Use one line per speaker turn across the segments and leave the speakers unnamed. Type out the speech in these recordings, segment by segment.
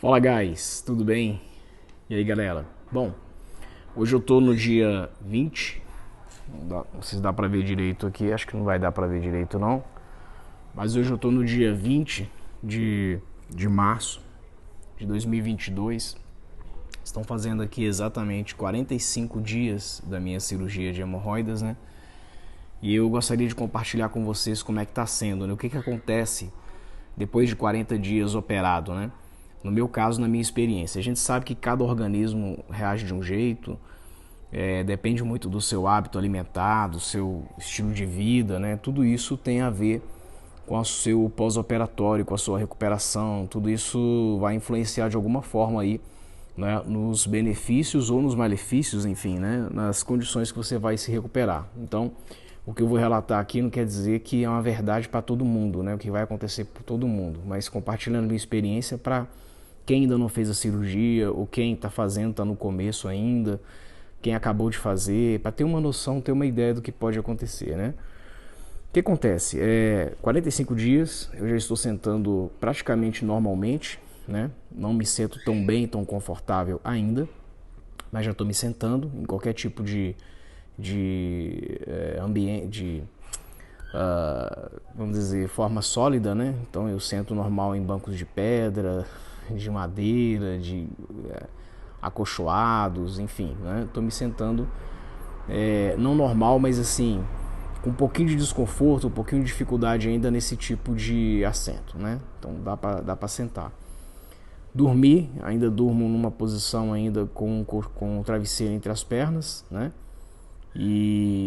Fala, guys, tudo bem? E aí, galera? Bom, hoje eu tô no dia 20. Não sei se dá pra ver direito aqui, acho que não vai dar pra ver direito não. Mas hoje eu tô no dia 20 de março de 2022. Estão fazendo aqui exatamente 45 dias da minha cirurgia de hemorroidas, né? E eu gostaria de compartilhar com vocês como é que tá sendo, né? O que acontece depois de 40 dias operado, né? No meu caso, na minha experiência, a gente sabe que cada organismo reage de um jeito, depende muito do seu hábito alimentar, do seu estilo de vida, né? Tudo isso tem a ver com o seu pós-operatório, com a sua recuperação, tudo isso vai influenciar de alguma forma aí, né, nos benefícios ou nos malefícios, enfim, né, nas condições que você vai se recuperar. Então, o que eu vou relatar aqui não quer dizer que é uma verdade para todo mundo, né, o que vai acontecer por todo mundo, mas compartilhando minha experiência para quem ainda não fez a cirurgia, ou quem está fazendo, está no começo ainda, quem acabou de fazer, para ter uma noção, ter uma ideia do que pode acontecer, né? O que acontece? 45 dias, eu já estou sentando praticamente normalmente, né? Não me sento tão bem, tão confortável ainda, mas já estou me sentando em qualquer tipo de ambiente, vamos dizer, forma sólida, né? Então eu sento normal em bancos de pedra, de madeira, de acolchoados, enfim, né? Estou me sentando não normal, mas assim, com um pouquinho de desconforto, um pouquinho de dificuldade ainda nesse tipo de assento, né? Então dá para sentar. Dormir, ainda durmo numa posição ainda com o travesseiro entre as pernas, né?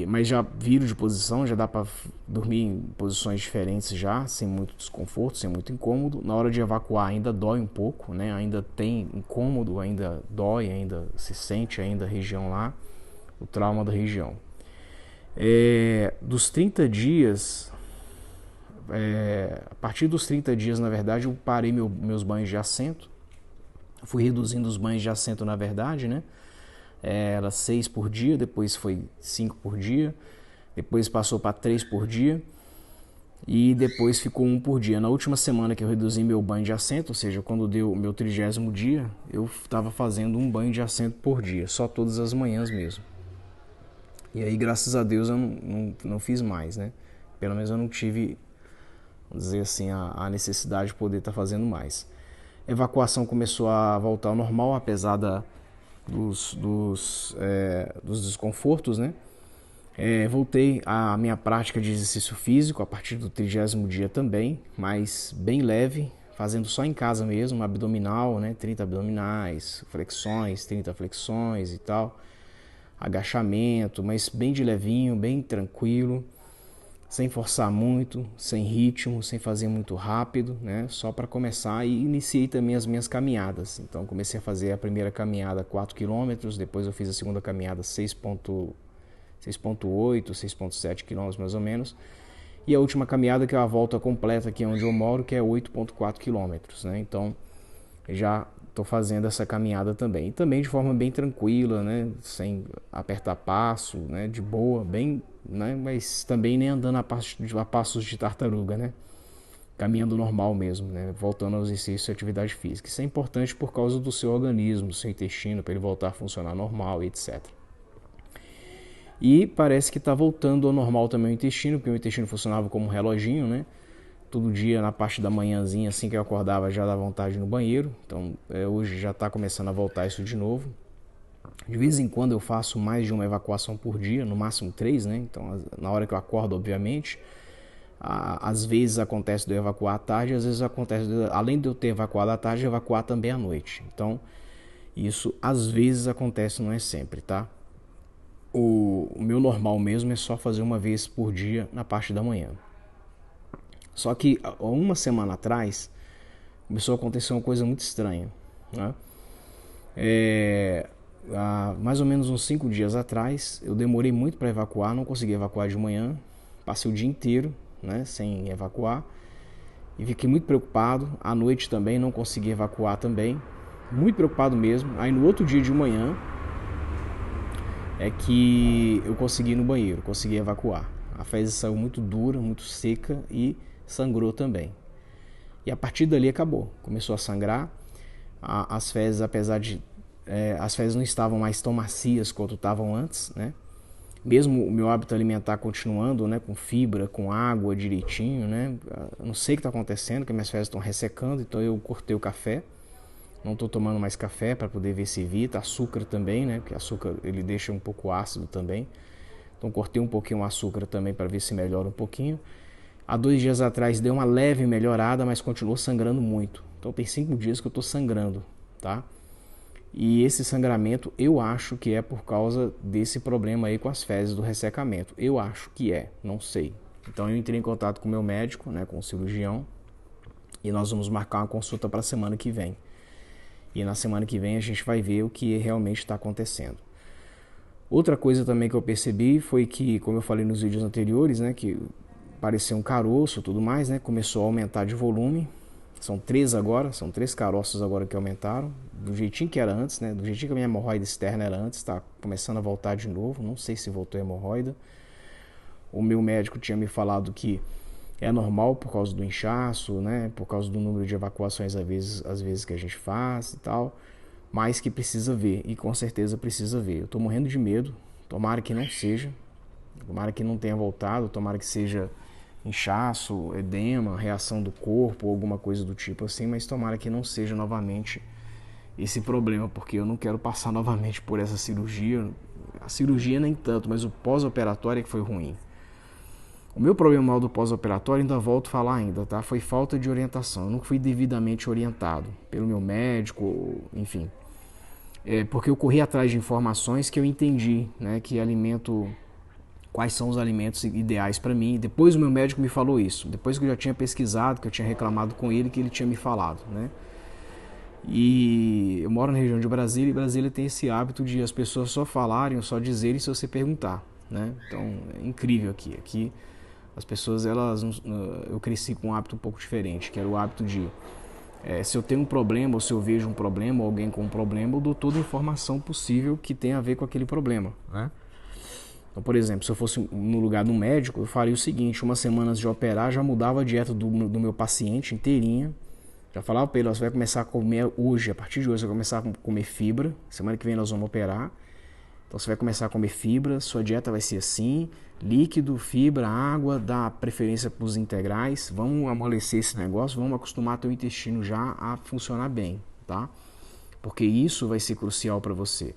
Mas já viro de posição, já dá para dormir em posições diferentes já, sem muito desconforto, sem muito incômodo. Na hora de evacuar ainda dói um pouco, né? Ainda tem incômodo, ainda dói, ainda se sente ainda a região lá, o trauma da região. Dos 30 dias, a partir dos 30 dias, na verdade, eu parei meus banhos de assento. Fui reduzindo os banhos de assento, na verdade, né? Era 6 por dia, depois foi 5 por dia, depois passou para 3 por dia e depois ficou 1 por dia. Na última semana que eu reduzi meu banho de assento, ou seja, quando deu o meu 30º dia, eu estava fazendo um banho de assento por dia, só todas as manhãs mesmo. E aí, graças a Deus, eu não fiz mais, né? Pelo menos eu não tive, vamos dizer assim, a necessidade de poder estar fazendo mais. A evacuação começou a voltar ao normal, apesar dos desconfortos, né? Voltei à minha prática de exercício físico a partir do 30º dia também, mas bem leve, fazendo só em casa mesmo, abdominal, né? 30 abdominais, flexões, 30 flexões e tal, agachamento, mas bem de levinho, bem tranquilo, sem forçar muito, sem ritmo, sem fazer muito rápido, né? Só para começar. E iniciei também as minhas caminhadas. Então comecei a fazer a primeira caminhada 4 km, depois eu fiz a segunda caminhada 6,8, 6,7 km mais ou menos. E a última caminhada, que é a volta completa aqui onde eu moro, que é 8,4 km, né? Então já estou fazendo essa caminhada também. E também de forma bem tranquila, né? Sem apertar passo, né? De boa, bem, né? Mas também nem andando a passos de tartaruga, né? Caminhando normal mesmo, né? Voltando aos exercícios de atividade física. Isso é importante por causa do seu organismo, do seu intestino, para ele voltar a funcionar normal, etc. E parece que está voltando ao normal também o intestino, porque o intestino funcionava como um reloginho, né? Todo dia na parte da manhãzinha, assim que eu acordava, já dava vontade no banheiro. Então hoje já está começando a voltar isso de novo. De vez em quando eu faço mais de uma evacuação por dia, no máximo 3, né? Então na hora que eu acordo, obviamente. Às vezes acontece de eu evacuar à tarde, às vezes acontece, além de eu ter evacuado à tarde, evacuar também à noite. Então isso às vezes acontece, não é sempre, tá? O meu normal mesmo é só fazer uma vez por dia na parte da manhã. Só que uma semana atrás começou a acontecer uma coisa muito estranha, né? Há mais ou menos uns 5 dias atrás, eu demorei muito para evacuar, não consegui evacuar de manhã, passei o dia inteiro, né, sem evacuar e fiquei muito preocupado. À noite também não consegui evacuar também, muito preocupado mesmo. Aí no outro dia de manhã é que eu consegui ir no banheiro, consegui evacuar. A fezes saiu muito dura, muito seca e sangrou também. E a partir dali acabou, começou a sangrar. as fezes, apesar de as fezes não estavam mais tão macias quanto estavam antes, né? Mesmo o meu hábito alimentar continuando, né, com fibra, com água direitinho, né? Eu não sei o que está acontecendo, que minhas fezes estão ressecando, então eu cortei o café. Não estou tomando mais café para poder ver se evita. Açúcar também, né? Porque açúcar ele deixa um pouco ácido também. Então cortei um pouquinho o açúcar também para ver se melhora um pouquinho. Há 2 dias atrás deu uma leve melhorada, mas continuou sangrando muito. Então tem 5 dias que eu estou sangrando, tá? E esse sangramento eu acho que é por causa desse problema aí com as fezes do ressecamento. Eu acho que é, não sei. Então eu entrei em contato com o meu médico, né, com o cirurgião, e nós vamos marcar uma consulta para a semana que vem. E na semana que vem a gente vai ver o que realmente está acontecendo. Outra coisa também que eu percebi foi que, como eu falei nos vídeos anteriores, né, que pareceu um caroço e tudo mais, né, começou a aumentar de volume. São 3 agora, são 3 caroços agora que aumentaram, do jeitinho que era antes, né? Do jeitinho que a minha hemorroida externa era antes, tá começando a voltar de novo, não sei se voltou a hemorroida. O meu médico tinha me falado que é normal por causa do inchaço, né? Por causa do número de evacuações às vezes que a gente faz e tal, mas que precisa ver, e com certeza precisa ver. Eu tô morrendo de medo, tomara que não seja, tomara que não tenha voltado, tomara que seja inchaço, edema, reação do corpo, alguma coisa do tipo assim, mas tomara que não seja novamente esse problema, porque eu não quero passar novamente por essa cirurgia. A cirurgia nem tanto, mas o pós-operatório é que foi ruim. O meu problema mal do pós-operatório, ainda volto a falar ainda, tá? Foi falta de orientação. Eu não fui devidamente orientado pelo meu médico, enfim. Porque eu corri atrás de informações que eu entendi, né? Que alimento, quais são os alimentos ideais para mim. Depois o meu médico me falou isso. Depois que eu já tinha pesquisado, que eu tinha reclamado com ele, que ele tinha me falado, né? E eu moro na região de Brasília, e Brasília tem esse hábito de as pessoas só falarem ou só dizerem se você perguntar, né? Então é incrível aqui. Aqui as pessoas, eu cresci com um hábito um pouco diferente, que era o hábito de se eu tenho um problema ou se eu vejo um problema ou alguém com um problema, eu dou toda a informação possível que tem a ver com aquele problema, né? Então, por exemplo, se eu fosse no lugar de um médico, eu faria o seguinte: umas semanas de operar, já mudava a dieta do meu paciente inteirinha. Já falava para ele: você vai começar a comer hoje, a partir de hoje você vai começar a comer fibra, semana que vem nós vamos operar. Então você vai começar a comer fibra, sua dieta vai ser assim, líquido, fibra, água, dá preferência para os integrais. Vamos amolecer esse negócio, vamos acostumar teu intestino já a funcionar bem, tá? Porque isso vai ser crucial para você.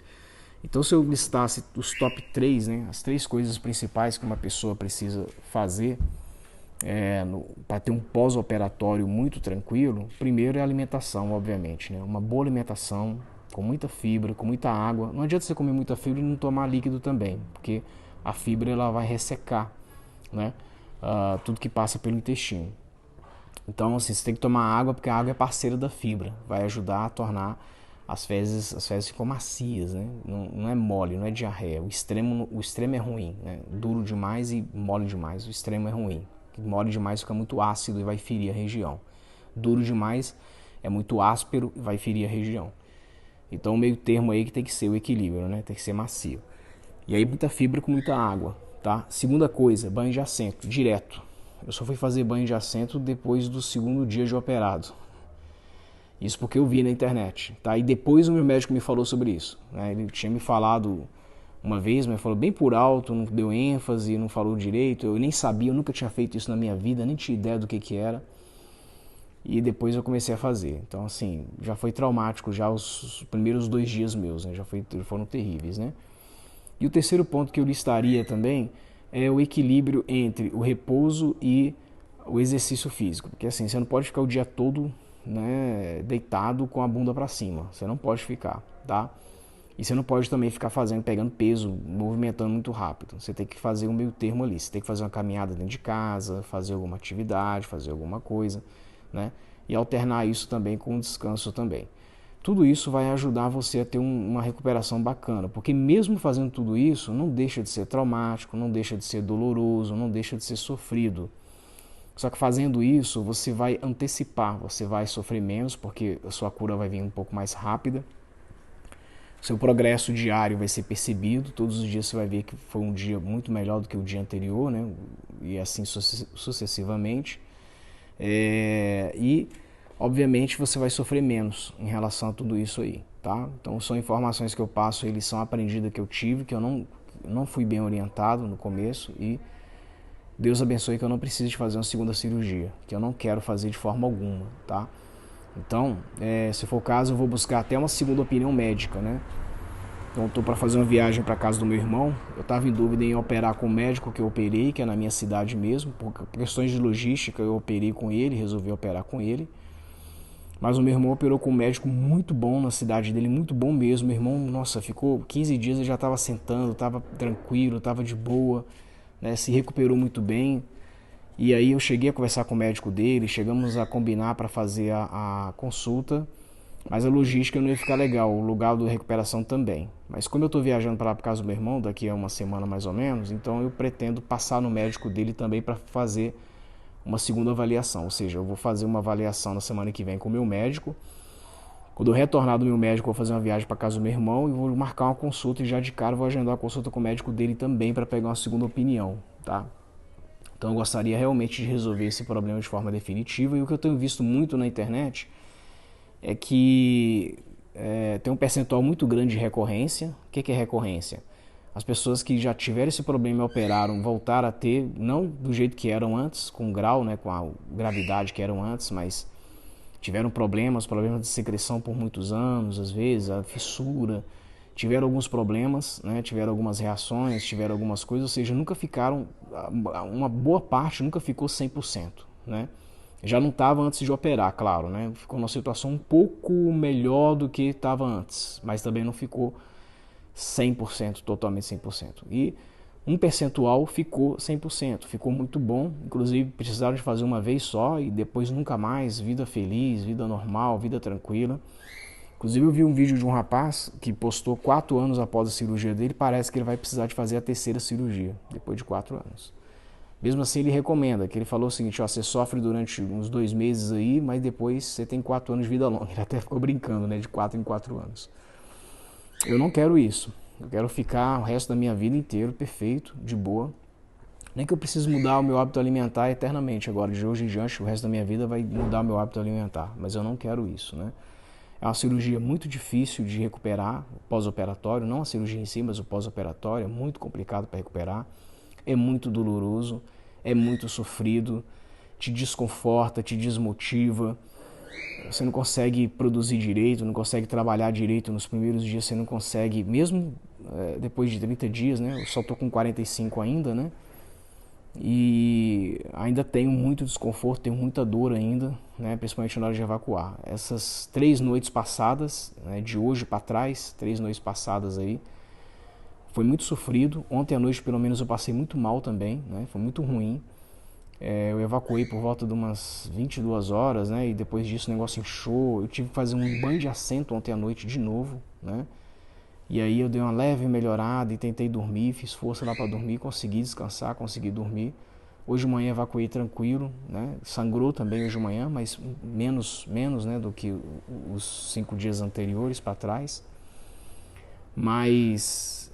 Então se eu listasse os top 3, né, as 3 coisas principais que uma pessoa precisa fazer para ter um pós-operatório muito tranquilo, primeiro é a alimentação, obviamente, né? Uma boa alimentação, com muita fibra, com muita água. Não adianta você comer muita fibra e não tomar líquido também, porque a fibra ela vai ressecar, né? Tudo que passa pelo intestino. Então, assim, você tem que tomar água, porque a água é parceira da fibra, vai ajudar a tornar as fezes ficam macias, né? Não é mole, não é diarreia. O extremo é ruim, né? Duro demais e mole demais, o extremo é ruim. Mole demais fica muito ácido e vai ferir a região. Duro demais é muito áspero e vai ferir a região. Então o meio termo aí que tem que ser o equilíbrio, né? Tem que ser macio. E aí muita fibra com muita água, tá? Segunda coisa, banho de assento, direto. Eu só fui fazer banho de assento depois do 2º dia de operado. Isso porque eu vi na internet, tá? E depois o meu médico me falou sobre isso, né? Ele tinha me falado uma vez, mas falou bem por alto, não deu ênfase, não falou direito. Eu nem sabia, eu nunca tinha feito isso na minha vida, nem tinha ideia do que era. E depois eu comecei a fazer. Então, assim, já foi traumático já os primeiros 2 dias meus, né? Foram terríveis, né? E o terceiro ponto que eu listaria também é o equilíbrio entre o repouso e o exercício físico. Porque, assim, você não pode ficar o dia todo, né, deitado com a bunda para cima. Você não pode ficar, tá? E você não pode também ficar pegando peso, movimentando muito rápido. Você tem que fazer um meio termo ali. Você tem que fazer uma caminhada dentro de casa, fazer alguma atividade, fazer alguma coisa, né? E alternar isso também com o descanso também. Tudo isso vai ajudar você a ter uma recuperação bacana, porque mesmo fazendo tudo isso, não deixa de ser traumático, não deixa de ser doloroso, não deixa de ser sofrido. Só que fazendo isso, você vai antecipar, você vai sofrer menos, porque a sua cura vai vir um pouco mais rápida. Seu progresso diário vai ser percebido, todos os dias você vai ver que foi um dia muito melhor do que o dia anterior, né? E assim sucessivamente. E obviamente você vai sofrer menos em relação a tudo isso aí, tá? Então são informações que eu passo, eles são aprendidas que eu tive, que eu não fui bem orientado no começo, e Deus abençoe que eu não preciso de fazer uma segunda cirurgia, que eu não quero fazer de forma alguma, tá? Então, se for o caso, eu vou buscar até uma segunda opinião médica, né? Então, estou para fazer uma viagem para casa do meu irmão. Eu estava em dúvida em operar com o médico que eu operei, que é na minha cidade mesmo. Por questões de logística, eu operei com ele, resolvi operar com ele. Mas o meu irmão operou com um médico muito bom na cidade dele, muito bom mesmo. Meu irmão, nossa, ficou 15 dias e já estava sentando, estava tranquilo, estava de boa, né? Se recuperou muito bem. E aí eu cheguei a conversar com o médico dele, chegamos a combinar para fazer a consulta, mas a logística não ia ficar legal, o lugar da recuperação também. Mas como eu estou viajando para lá por causa do meu irmão, daqui a uma semana mais ou menos, então eu pretendo passar no médico dele também para fazer uma segunda avaliação. Ou seja, eu vou fazer uma avaliação na semana que vem com o meu médico. Quando eu retornar do meu médico, eu vou fazer uma viagem para casa do meu irmão e vou marcar uma consulta, e já de cara vou agendar a consulta com o médico dele também para pegar uma segunda opinião, tá? Então eu gostaria realmente de resolver esse problema de forma definitiva. E o que eu tenho visto muito na internet é que tem um percentual muito grande de recorrência. O que é recorrência? As pessoas que já tiveram esse problema e operaram voltaram a ter, não do jeito que eram antes, com o grau, né, com a gravidade que eram antes, mas tiveram problemas de secreção por muitos anos, às vezes, a fissura, tiveram alguns problemas, né, tiveram algumas reações, tiveram algumas coisas, ou seja, nunca ficaram, uma boa parte nunca ficou 100%, né? Já não estava antes de operar, claro, né? Ficou numa situação um pouco melhor do que estava antes, mas também não ficou 100%, totalmente 100%. E um percentual ficou 100%, ficou muito bom, inclusive precisaram de fazer uma vez só e depois nunca mais, vida feliz, vida normal, vida tranquila. Inclusive eu vi um vídeo de um rapaz que postou 4 anos após a cirurgia dele, parece que ele vai precisar de fazer a terceira cirurgia, depois de 4 anos. Mesmo assim ele recomenda, que ele falou o seguinte, ó, você sofre durante uns 2 meses aí, mas depois você tem 4 anos de vida longa. Ele até ficou brincando, né, de 4 em 4 anos. Eu não quero isso, eu quero ficar o resto da minha vida inteiro perfeito, de boa. Nem que eu precise mudar o meu hábito alimentar eternamente agora, de hoje em diante, o resto da minha vida vai mudar o meu hábito alimentar, mas eu não quero isso, né? É uma cirurgia muito difícil de recuperar, o pós-operatório, não a cirurgia em si, mas o pós-operatório é muito complicado para recuperar, é muito doloroso, é muito sofrido, te desconforta, te desmotiva, você não consegue produzir direito, não consegue trabalhar direito nos primeiros dias, você não consegue, mesmo depois de 30 dias, né? Eu só estou com 45 ainda, né? E ainda tenho muito desconforto, tenho muita dor ainda, né, principalmente na hora de evacuar. Essas 3 noites passadas, né, de hoje para trás, 3 noites passadas aí, foi muito sofrido. Ontem à noite, pelo menos, eu passei muito mal também, né, foi muito ruim. Eu evacuei por volta de umas 22 horas, né, e depois disso o negócio inchou. Eu tive que fazer um banho de assento ontem à noite de novo, né. E aí eu dei uma leve melhorada e tentei dormir, fiz força lá para dormir, consegui descansar, consegui dormir. Hoje de manhã evacuei tranquilo, né? Sangrou também hoje de manhã, mas menos, né, do que os 5 dias anteriores para trás. Mas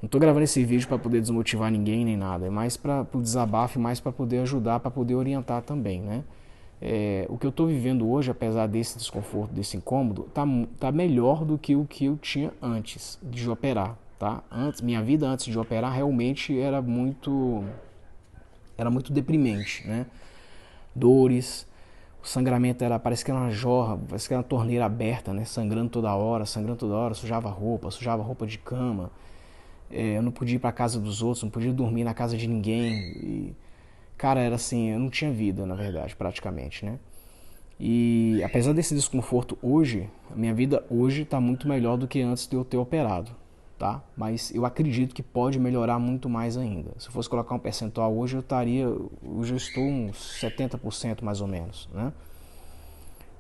não estou gravando esse vídeo para poder desmotivar ninguém nem nada, é mais para o desabafo, mais para poder ajudar, para poder orientar também, né? O que eu estou vivendo hoje, apesar desse desconforto, desse incômodo, tá melhor do que o que eu tinha antes de operar, tá? Minha vida antes de operar realmente era muito deprimente, né? Dores, o sangramento parece que era uma jorra, parece que era uma torneira aberta, né? Sangrando toda hora, sujava roupa de cama. Eu não podia ir para casa dos outros, não podia dormir na casa de ninguém. Cara, era assim, eu não tinha vida, na verdade, praticamente, né? E apesar desse desconforto hoje, a minha vida hoje está muito melhor do que antes de eu ter operado, tá? Mas eu acredito que pode melhorar muito mais ainda. Se eu fosse colocar um percentual hoje, hoje eu estou uns 70% mais ou menos, né?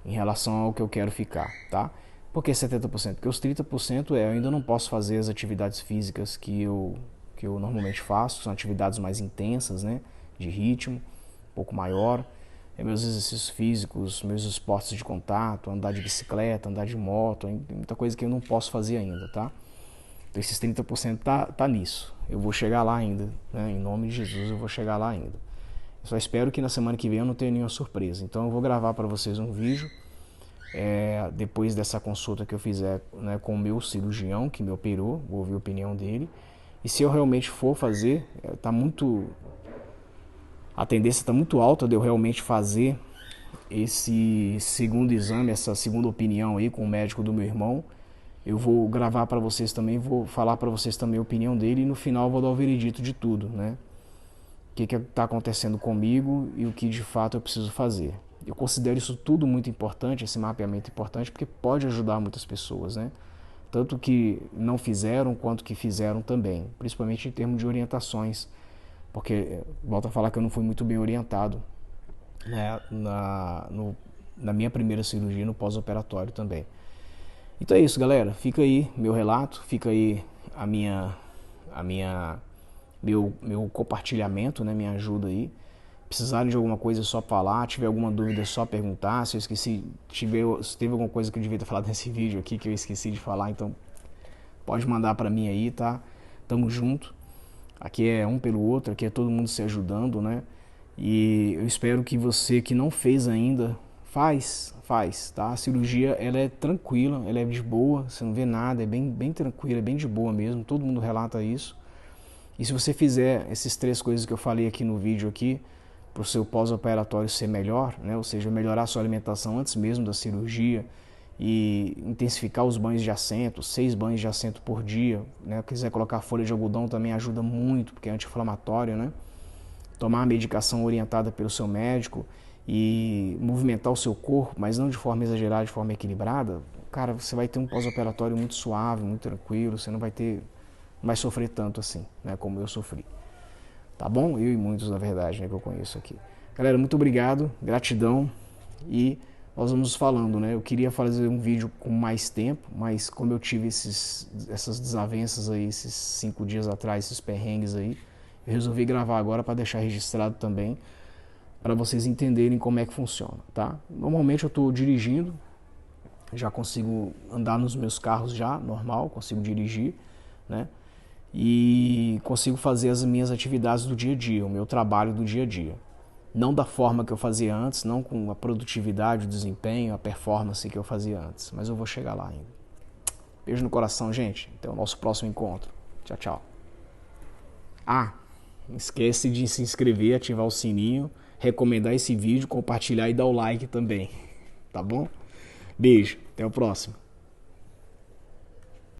Em relação ao que eu quero ficar, tá? Por que 70%? Porque os 30% eu ainda não posso fazer as atividades físicas que eu normalmente faço, são atividades mais intensas, né? De ritmo, um pouco maior. Meus exercícios físicos, meus esportes de contato, andar de bicicleta, andar de moto, muita coisa que eu não posso fazer ainda, tá? Então esses 30% tá nisso. Eu vou chegar lá ainda, né? Em nome de Jesus eu vou chegar lá ainda. Só espero que na semana que vem eu não tenha nenhuma surpresa. Então eu vou gravar para vocês um vídeo depois dessa consulta que eu fizer, né, com o meu cirurgião que me operou. Vou ouvir a opinião dele. E se eu realmente for fazer, a tendência está muito alta de eu realmente fazer esse segundo exame, essa segunda opinião aí com o médico do meu irmão. Eu vou gravar para vocês também, vou falar para vocês também a opinião dele e no final eu vou dar o veredito de tudo, né? O que está acontecendo comigo e o que de fato eu preciso fazer. Eu considero isso tudo muito importante, esse mapeamento importante, porque pode ajudar muitas pessoas, né? Tanto que não fizeram, quanto que fizeram também, principalmente em termos de orientações, porque volto a falar que eu não fui muito bem orientado, né, na minha primeira cirurgia, no pós-operatório também. Então é isso, galera, fica aí meu relato, fica aí meu compartilhamento, né, minha ajuda aí. Precisarem de alguma coisa é só falar, tiver alguma dúvida é só perguntar. Se eu esqueci, se teve alguma coisa que eu devia ter falado nesse vídeo aqui que eu esqueci de falar, então pode mandar pra mim aí, tá? Tamo junto. Aqui é um pelo outro, aqui é todo mundo se ajudando, né? E eu espero que você que não fez ainda, faz, tá? A cirurgia, ela é tranquila, ela é de boa, você não vê nada, é bem tranquila, é bem de boa mesmo, todo mundo relata isso. E se você fizer essas 3 coisas que eu falei aqui no vídeo aqui, para o seu pós-operatório ser melhor, né? Ou seja, melhorar a sua alimentação antes mesmo da cirurgia e intensificar os banhos de assento, 6 banhos de assento por dia, né? Se quiser colocar folha de algodão também ajuda muito, porque é anti-inflamatório, né? Tomar a medicação orientada pelo seu médico e movimentar o seu corpo, mas não de forma exagerada, de forma equilibrada, cara, você vai ter um pós-operatório muito suave, muito tranquilo, você não vai sofrer tanto assim, né? Como eu sofri. Tá bom? Eu e muitos, na verdade, né, que eu conheço aqui. Galera, muito obrigado, gratidão e nós vamos falando, né? Eu queria fazer um vídeo com mais tempo, mas como eu tive essas desavenças aí, esses 5 dias atrás, esses perrengues aí, eu resolvi gravar agora para deixar registrado também, para vocês entenderem como é que funciona, tá? Normalmente eu estou dirigindo, já consigo andar nos meus carros já, normal, consigo dirigir, né? E consigo fazer as minhas atividades do dia a dia, o meu trabalho do dia a dia. Não da forma que eu fazia antes, não com a produtividade, o desempenho, a performance que eu fazia antes, mas eu vou chegar lá ainda. Beijo no coração, gente. Até o nosso próximo encontro. Tchau, tchau. Não esquece de se inscrever, ativar o sininho, recomendar esse vídeo, compartilhar e dar o like também. Tá bom? Beijo. Até o próximo.